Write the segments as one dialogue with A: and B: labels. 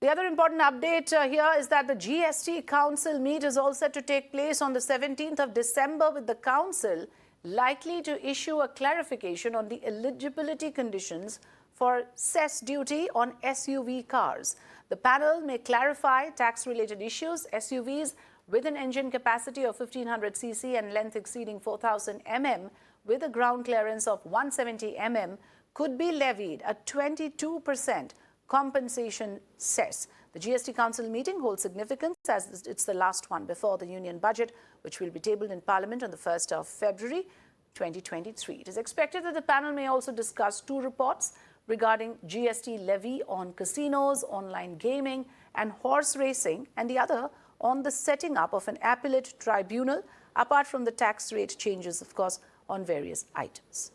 A: The other important update here is that the GST Council meet is all set to take place on the 17th of December, with the Council likely to issue a clarification on the eligibility conditions for cess duty on SUV cars. The panel may clarify tax-related issues. SUVs with an engine capacity of 1500 cc and length exceeding 4000 mm with a ground clearance of 170 mm could be levied a 22% compensation cess. The GST Council meeting holds significance as it's the last one before the union budget, which will be tabled in Parliament on the 1st of February 2023. It is expected that the panel may also discuss two reports regarding GST levy on casinos, online gaming and horse racing, and the other on the setting up of an appellate tribunal, apart from the tax rate changes, of course, on various items.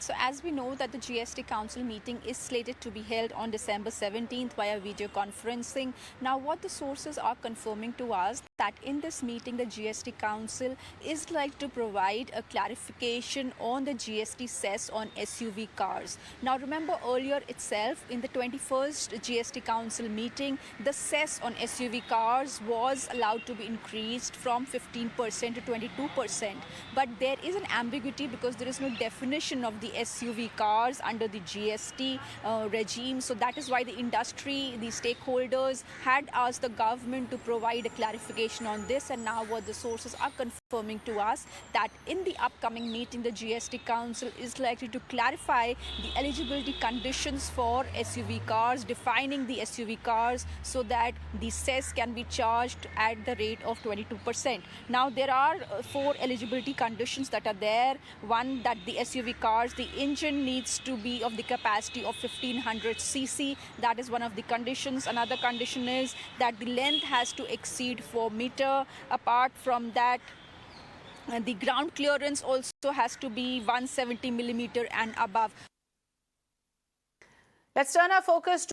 B: So as we know that the GST Council meeting is slated to be held on December 17th via video conferencing. Now what the sources are confirming to us that in this meeting the GST Council is like to provide a clarification on the GST cess on SUV cars. Now remember earlier itself in the 21st GST Council meeting, the cess on SUV cars was allowed to be increased from 15% to 22%. But there is an ambiguity because there is no definition of the SUV cars under the GST regime. So that is why the industry, the stakeholders had asked the government to provide a clarification on this. And now what the sources are confirming to us that in the upcoming meeting, the GST Council is likely to clarify the eligibility conditions for SUV cars, defining the SUV cars so that the cess can be charged at the rate of 22%. Now there are four eligibility conditions that are there. One, that the SUV cars, the engine needs to be of the capacity of 1500 cc. That is one of the conditions. Another condition is that the length has to exceed 4 meters. Apart from that, the ground clearance also has to be 170 millimeter and above.
A: Let's turn our focus to